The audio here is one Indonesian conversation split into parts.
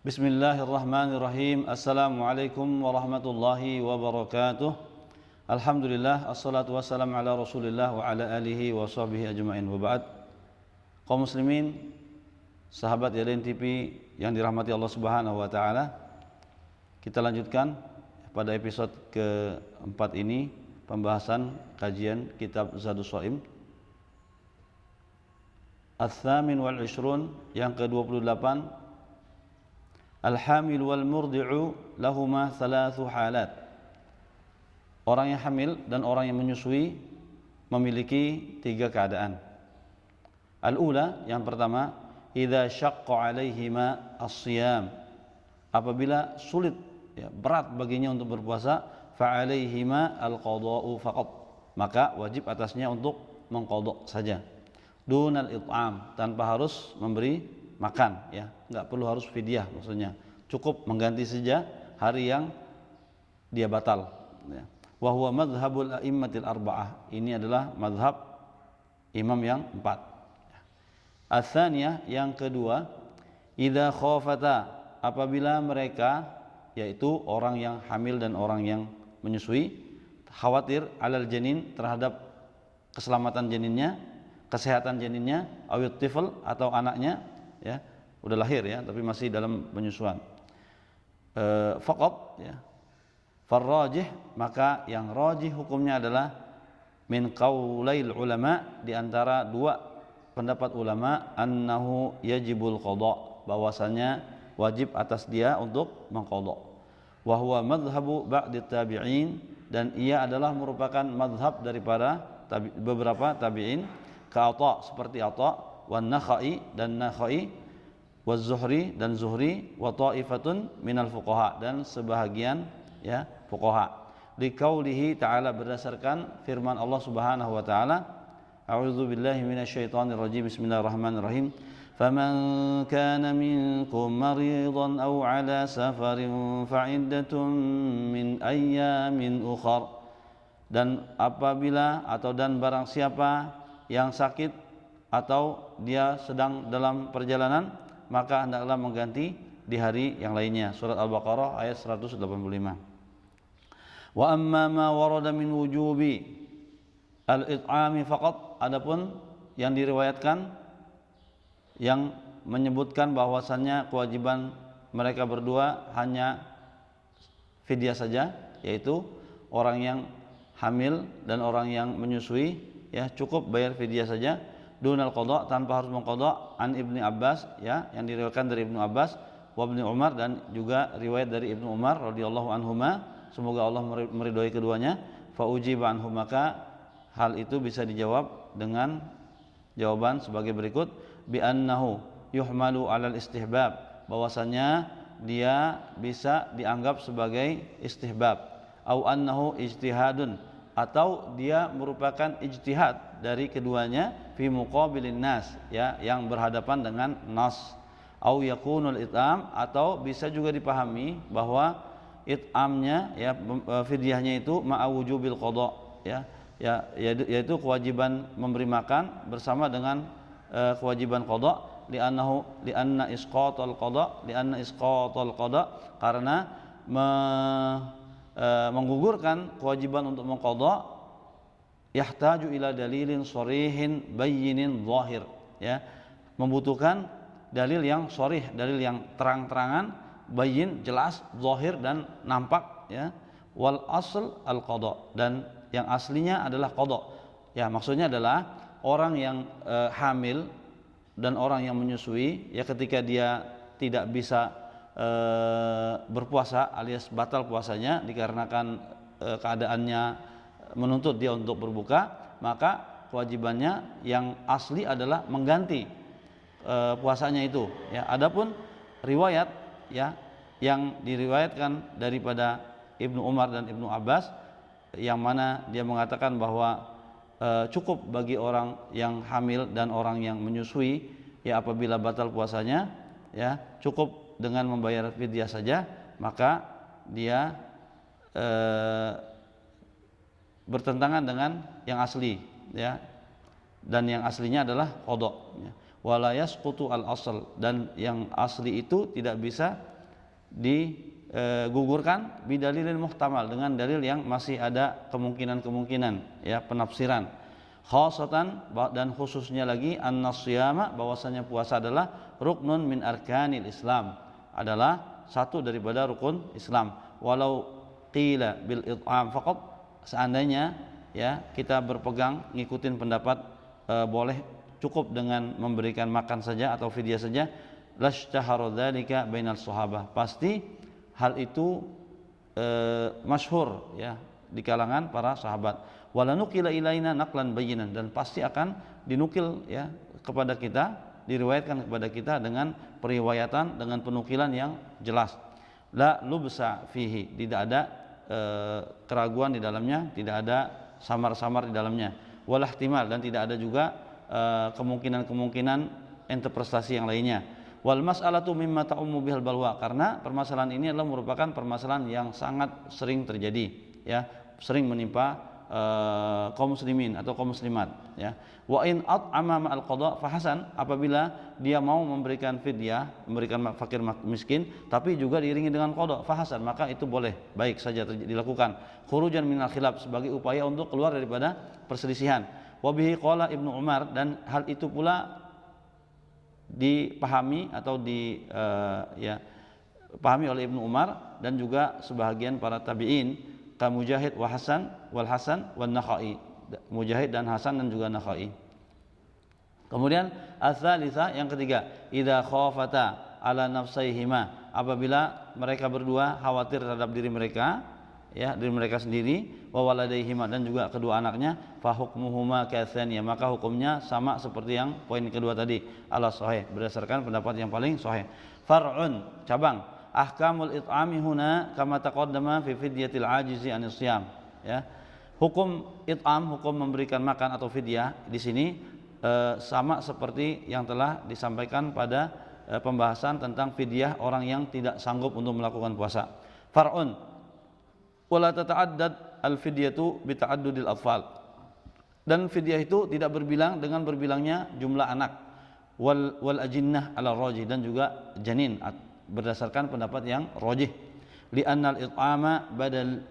Bismillahirrahmanirrahim. Assalamualaikum warahmatullahi wabarakatuh. Alhamdulillah, assalatu wassalamu ala Rasulillah wa ala alihi wa sahbihi ajma'in. Wa ba'd. Kaum muslimin, sahabat YDN TV yang dirahmati Allah Subhanahu wa taala. Kita lanjutkan pada episode keempat ini pembahasan kajian kitab Zadus Shaim. Ats-tsamin wal 'ishrun, yang ke-28. Al-hamil wal murdi'u lahuma thalathu halat. Orang yang hamil dan orang yang menyusui memiliki tiga keadaan. Al-ula, yang pertama, idza syaqqa 'alaihima as-shiyam. Apabila sulit, berat baginya untuk berpuasa, fa 'alaihima al-qada'u faqat. Maka wajib atasnya untuk mengqadha saja. Dunal it'am, tanpa harus memberi makan, enggak perlu harus fidyah, maksudnya cukup mengganti saja hari yang dia batal. Wa huwa madhhabul a'immatil arba'ah, ini adalah madhab imam yang empat. Ats-tsaniyah, yang kedua, idza khafata, apabila mereka, yaitu orang yang hamil dan orang yang menyusui, khawatir alal janin, terhadap keselamatan janinnya, kesehatan janinnya, awit tifl, atau anaknya, udah lahir tapi masih dalam penyusuan, faqat, farrajih, maka yang rajih hukumnya adalah min qaulail ulama, di antara dua pendapat ulama, annahu yajibul qada, bahwasanya wajib atas dia untuk mengqada. Wa huwa madhhabu ba'di tabi'in, dan ia adalah merupakan madhab daripada beberapa tabi'in, ka Atha, seperti Atha, wan Nakhai, dan Nakhai, waz Zuhri, dan Zuhri, wa ta'ifatun minal fuqaha, dan sebahagian fuqaha. Liqaulihi ta'ala, berdasarkan firman Allah Subhanahu wa taala, a'udzu billahi minasyaitonir rajim, bismillahirrahmanirrahim. Faman kana minkum maridan aw ala safarin fa'iddatun min ayyamin ukhar. Dan apabila dan barang siapa yang sakit atau dia sedang dalam perjalanan, maka hendaklah mengganti di hari yang lainnya. Surat Al-Baqarah ayat 185. Wa amma ma warada min wujubi al-it'ami faqat, adapun yang diriwayatkan yang menyebutkan bahwasannya kewajiban mereka berdua hanya fidyah saja, yaitu orang yang hamil dan orang yang menyusui, cukup bayar fidyah saja, dunal qada, tanpa harus mengqada, an Ibnu Abbas, yang diriwayatkan dari Ibnu Abbas, wa Ibnu Umar, dan juga riwayat dari Ibnu Umar radhiyallahu anhuma, semoga Allah meridhai keduanya. Fa ujiba anhu, maka hal itu bisa dijawab dengan jawaban sebagai berikut, bi annahu yuhmalu 'alal istihbab, bahwasanya dia bisa dianggap sebagai istihbab, au annahu ijtihadun, atau dia merupakan ijtihad dari keduanya, fi muqabilin nas, yang berhadapan dengan nas, au yakunul it'am, atau bisa juga dipahami bahwa it'amnya, fidyahnya itu ma'a wujubil qada, yaitu kewajiban memberi makan bersama dengan kewajiban qada, lianna isqatal qada, karena menggugurkan kewajiban untuk mengqada yahtaju ila dalilin sharihin bayyinin zahir, membutuhkan dalil yang sharih, dalil yang terang-terangan, bayyin, jelas, zahir, dan nampak, wal asl al qada, dan yang aslinya adalah qada. Maksudnya adalah orang yang hamil dan orang yang menyusui, ketika dia tidak bisa berpuasa alias batal puasanya dikarenakan keadaannya menuntut dia untuk berbuka, maka kewajibannya yang asli adalah mengganti puasanya itu. Adapun riwayat yang diriwayatkan daripada Ibnu Umar dan Ibnu Abbas, yang mana dia mengatakan bahwa cukup bagi orang yang hamil dan orang yang menyusui, apabila batal puasanya, cukup dengan membayar fidyah saja, maka dia bertentangan dengan yang asli, dan yang aslinya adalah qada. wala yasqutu al asl, dan yang asli itu tidak bisa digugurkan bidalilil muhtamal, dengan dalil yang masih ada kemungkinan-kemungkinan ya penafsiran. Khasatan, dan khususnya lagi an-nasyama, bahwasanya puasa adalah ruknun min arkanil Islam, adalah satu daripada rukun Islam. Walau qila bil it'am faqat, seandainya ya kita berpegang ngikutin pendapat boleh cukup dengan memberikan makan saja atau fidyah saja, lashtahara dzalika bainal sahabah, pasti hal itu masyhur ya di kalangan para sahabat. Wala nuqila ilaina naqlan bayyinan, dan pasti akan dinukil ya kepada kita, diriwayatkan kepada kita dengan periwayatan, dengan penukilan yang jelas. La lubsa fihi, tidak ada keraguan di dalamnya, tidak ada samar-samar di dalamnya. Wal ihtimal, dan tidak ada juga kemungkinan-kemungkinan interpretasi yang lainnya. Wal mas'alatu mimma ta'ummu bihal balwa, karena permasalahan ini adalah merupakan permasalahan yang sangat sering terjadi ya, sering menimpa kaum muslimin atau kaum muslimat ya. Wa in at'ama ma'al qada fahasan, apabila dia mau memberikan fidyah, memberikan fakir miskin tapi juga diiringi dengan qada, fahasan, maka itu boleh, baik saja dilakukan. Khurujan minal khilaf, sebagai upaya untuk keluar daripada perselisihan. Wa bihi qala Ibnu Umar, dan hal itu pula dipahami atau pahami oleh Ibnu Umar dan juga sebahagian para tabi'in, ka Mujahid wa Hasan wal Hasan wan Nakhai, Mujahid dan Hasan dan juga Nakhai. Kemudian ats-tsalitsah, yang ketiga, idza khafata ala nafsaihima, apabila mereka berdua khawatir terhadap diri mereka ya, diri mereka sendiri, wa waladaihima, dan juga kedua anaknya, fa hukmuhuma katsaniyah, maka hukumnya sama seperti yang poin kedua tadi, ala sahih, berdasarkan pendapat yang paling sahih. Far'un, cabang, ahkamul it'ami huna kama taqaddama fi fidyatil ajizi anis siyam ya. Hukum it'am, hukum memberikan makan atau fidyah di sini sama seperti yang telah disampaikan pada pembahasan tentang fidyah orang yang tidak sanggup untuk melakukan puasa. Far'un, wala tata'addad al fidyatu bi ta'addudil atfal, dan fidyah itu tidak berbilang dengan berbilangnya jumlah anak, wal ajinnah ala rajih, dan juga janin, berdasarkan pendapat yang rajih. Li'annal it'ama badal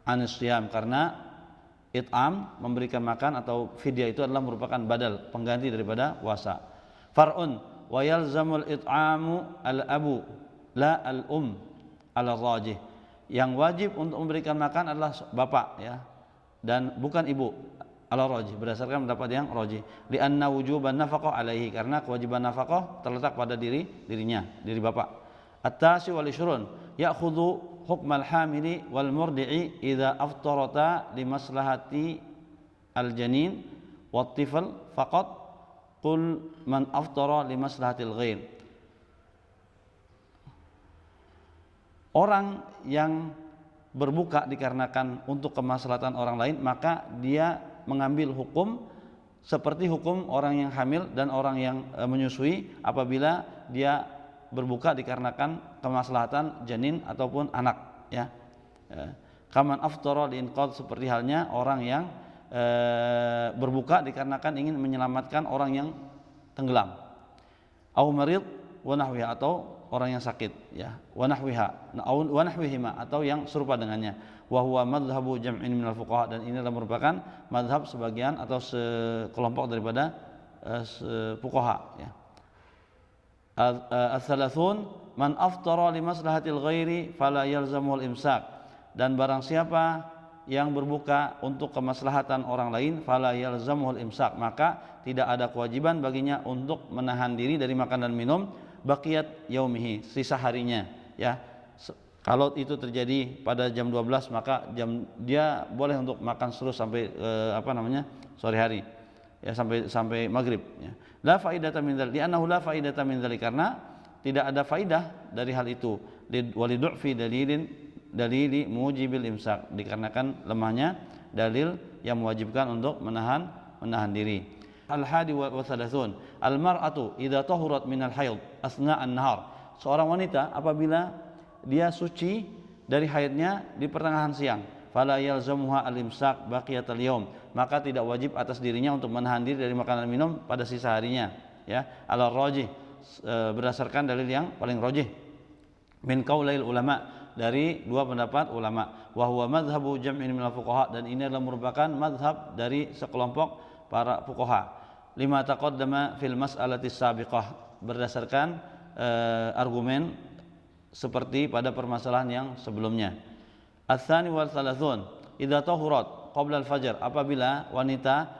anis siyam, karena it'am, memberikan makan atau fidyah itu adalah merupakan badal, pengganti daripada puasa. Far'un, wa yalzamul it'amu al-abu la al-um ala rajih, yang wajib untuk memberikan makan adalah bapak ya, dan bukan ibu, ala rajih, berdasarkan pendapat yang rajih. Li'anna wujuban nafaqah alaihi, karena kewajiban nafaqah terletak pada dirinya, diri bapak. At-tasi wal ishrun, ya'khudhu hukmal hamili wal murdi'i idza aftarata li maslahati al-janin wat tifl faqat, qul man aftara li maslahatil ghair. Orang yang berbuka dikarenakan untuk kemaslahatan orang lain, maka dia mengambil hukum seperti hukum orang yang hamil dan orang yang menyusui apabila dia berbuka dikarenakan kemaslahatan janin ataupun anak ya. Kaman aftara liinqadh, seperti halnya orang yang berbuka dikarenakan ingin menyelamatkan orang yang tenggelam. Au marid wa nahwiha, atau orang yang sakit ya, wa nahwiha wa nahwihima, atau yang serupa dengannya. Wa huwa madhhabu jam'in minal fuqaha, dan ini adalah merupakan madhab sebagian atau sekelompok daripada fuqaha ya. Ats-tsalathun, man aftara li maslahatil ghairi fala yalzamuhul imsak, dan barang siapa yang berbuka untuk kemaslahatan orang lain, fala yalzamuhul imsak, maka tidak ada kewajiban baginya untuk menahan diri dari makan dan minum, baqiyat yaumihi, sisa harinya ya. Kalau itu terjadi pada jam 12, maka dia boleh untuk makan terus sampai sore hari ya, sampai maghrib ya. La faidata min dzalik, li'annahu la faidata min dzalik, karena tidak ada faidah dari hal itu. Walidu'fi dalili mujibil imsak, dikarenakan lemahnya dalil yang mewajibkan untuk menahan diri. Al-hadi wa thalathun, al-mar'atu idza tahurat minal haid asna an-nahar, seorang wanita apabila dia suci dari haidnya di pertengahan siang, fala yalzamuha al-imsak baqiyatal yaum, maka tidak wajib atas dirinya untuk menahan diri dari makanan dan minum pada sisa harinya ya, ala rajih, berdasarkan dalil yang paling rajih min qaulail ulama, dari dua pendapat ulama, wa huwa madhhabu jam'in minal fuqaha, dan ini adalah merupakan madhab dari sekelompok para fuqaha, lima taqaddama fil mas'alati sabiqah, berdasarkan argumen seperti pada permasalahan yang sebelumnya. Ats-tsani wal thalathun idza tahurat qabla al-fajr, apabila wanita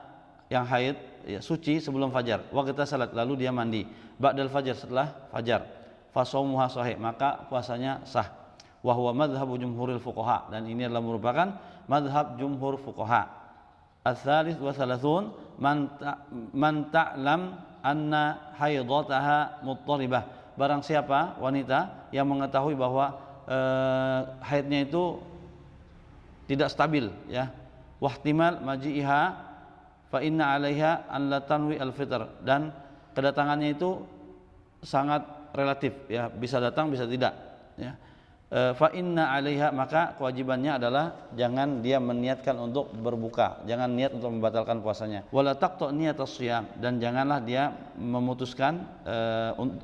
yang haid ya, suci sebelum fajar, wa kita salat, lalu dia mandi ba'dal fajar, setelah fajar, fa shaumuha sahih, maka puasanya sah. Wa huwa madhhabu jumhuril fuqaha, dan ini adalah merupakan madhab jumhur fuqaha. Ats-tsalits wa thalathun man ta'lam anna haidataha muttaribah, barang siapa wanita yang mengetahui bahwa haidnya itu tidak stabil, ya, wahtimal maji'iha fa inna 'alaiha an la tanwi al-fitr, dan kedatangannya itu sangat relatif, ya, bisa datang bisa tidak, ya. Fa inna 'alaiha, maka kewajibannya adalah jangan dia meniatkan untuk berbuka, jangan niat untuk membatalkan puasanya. Wala taqta niyatas shiyam, dan janganlah dia memutuskan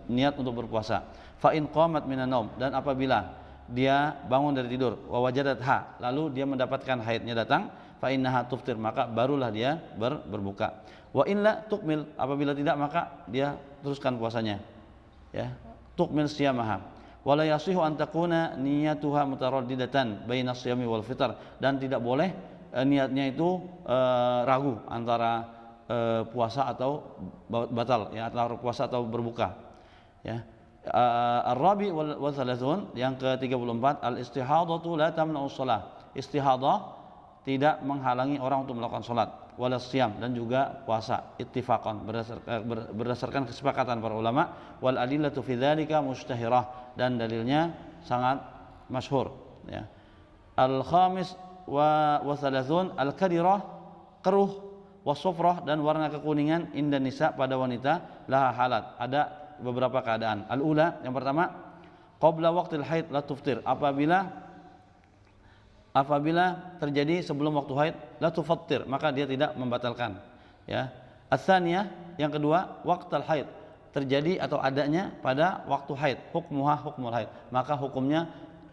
niat untuk berpuasa. Fa in qamat minan naum, dan apabila dia bangun dari tidur, wa wajadatha, lalu dia mendapatkan haidnya datang, fa innaha tuftir, maka barulah dia berbuka. Wa illa tukmil, apabila tidak maka dia teruskan puasanya, ya, tukmil siyamaha. Wala yasihu an takuna niyatuha mutaraddidatan baina siyami wal fitr, dan tidak boleh niatnya itu ragu antara puasa atau batal, ya, antara puasa atau berbuka, ya. Ar-rabi wal thalathun, yang ke-34, al-istihadatu la tamna'u shalah, istihadah tidak menghalangi orang untuk melakukan salat, wala siyam, dan juga puasa, ittifaqan, berdasarkan kesepakatan para ulama, wal adillatu fi dzalika mustahirah, dan dalilnya sangat masyhur, ya. Al-khamis wa thalathun al-kadirah, keruh, wasufrah, dan warna kekuningan, inda nisa, pada wanita, laha halat, ada beberapa keadaan. Al-ula, yang pertama, qabla waqtil haid la tuftir, apabila terjadi sebelum waktu haid, la tufattir, maka dia tidak membatalkan, ya. Ats-tsaniyah, yang kedua, waqtal haid, terjadi atau adanya pada waktu haid, hukmuha hukmul haid, maka hukumnya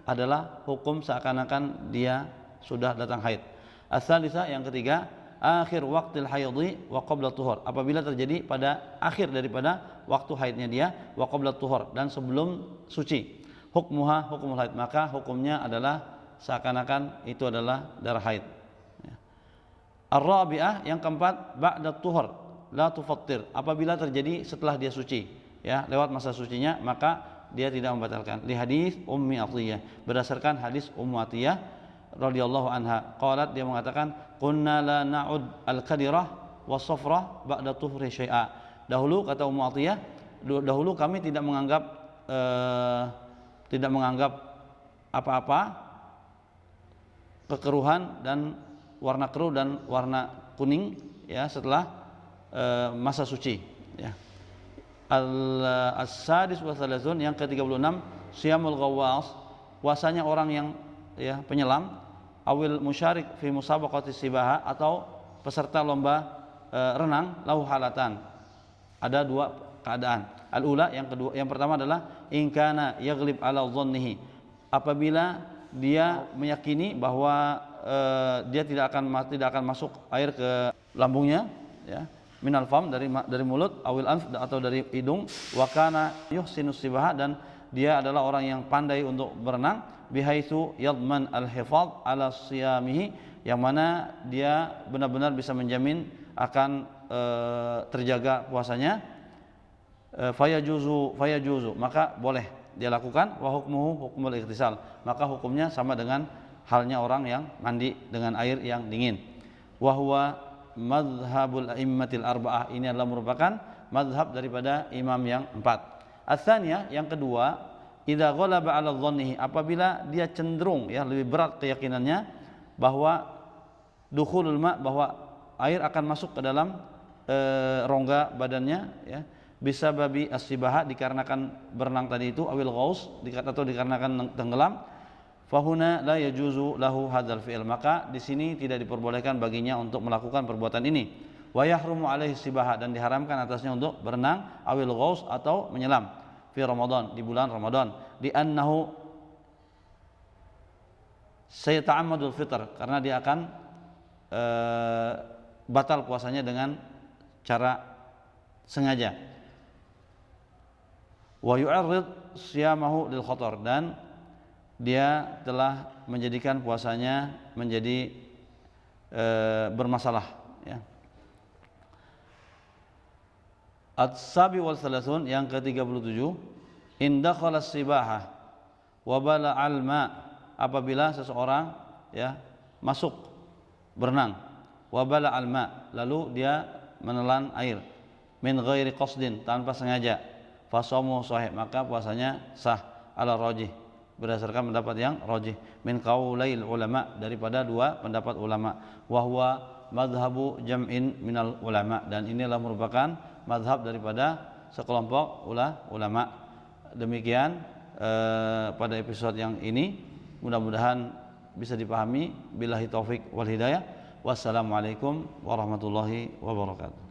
adalah hukum seakan-akan dia sudah datang haid. Ats-tsalisah, yang ketiga, akhir waqtil haidhi wa qabla tuhur, apabila terjadi pada akhir daripada waktu haidnya dia, wa qabla tuhur, dan sebelum suci, hukmuha hukmul haid, maka hukumnya adalah seakan-akan itu adalah darah haid, ya. Ar-rabi'ah, yang keempat, ba'da tuhur la tufattir, apabila terjadi setelah dia suci, ya, lewat masa sucinya, maka dia tidak membatalkan. Li hadis Ummi Atiyah, berdasarkan hadis Ummu Atiyah radhiyallahu anha, qalat, dia mengatakan, kunna la na'ud al-kadirah was-safrah ba'da tuhri syai'a, dahulu, kata Ummu Atiyah, dahulu kami tidak menganggap apa-apa kekeruhan dan warna keruh dan warna kuning, ya, setelah masa suci, ya. As-sadis wa thalathun, yang ke-36, siyamul ghawwas, puasanya orang yang, ya, penyelam, awil musyarik fi musabaqati sibaha, atau peserta lomba renang, lahu halatan, ada dua keadaan. Al-ula, yang pertama adalah in kana yaghlib ala dhannihi, apabila dia meyakini bahwa dia tidak akan masuk air ke lambungnya, ya, minal fam, dari mulut, awil anf, atau dari hidung, wa kana yuhsinus sibaha, dan dia adalah orang yang pandai untuk berenang, bihaitsu yadman al-hifadz ala siyamihi, yang mana dia benar-benar bisa menjamin akan terjaga puasanya, fayajuzu, maka boleh dia lakukan, wa hukmuhu hukmul ightisal, maka hukumnya sama dengan halnya orang yang mandi dengan air yang dingin. Wa huwa madhhabul a'immatil arba'ah, ini adalah merupakan madhab daripada imam yang empat. Ats-tsaniyah, yang kedua, idza ghalaba 'ala dhannihi, apabila dia cenderung, ya, lebih berat keyakinannya bahwa dukhulul ma, bahwa air akan masuk ke dalam rongga badannya, ya, bisa babi as-sibaha, dikarenakan berenang tadi itu, awil ghaus, atau dikarenakan tenggelam, fahuna la yajuzu lahu hadzal fi'l, maka di sini tidak diperbolehkan baginya untuk melakukan perbuatan ini. wa yahrumu alaihi sibaha, dan diharamkan atasnya untuk berenang, awil ghaus, atau menyelam, fi Ramadan, di bulan Ramadan, di annahu sayata'ammadul fitr, karena dia akan batal puasanya dengan cara sengaja. Wa yu'arrid siyamahu lil khatar, dan dia telah menjadikan puasanya menjadi bermasalah, ya. As-sabi wal salasun, yang ke-37, in dakhala as-sibaha wa bala'al ma, apabila seseorang, ya, masuk berenang, wa bala'al ma, lalu dia menelan air, min ghairi qasdin, tanpa sengaja, fa shaumuhu sahih, maka puasanya sah, ala rajih, berdasarkan pendapat yang rajih, min qaulail ulama, daripada dua pendapat ulama, wa huwa madhabu jam'in minal ulama, dan inilah merupakan madhab daripada sekelompok ulama. Demikian pada episode yang ini, mudah-mudahan bisa dipahami. Billahi taufik wal hidayah. Wassalamualaikum warahmatullahi wabarakatuh.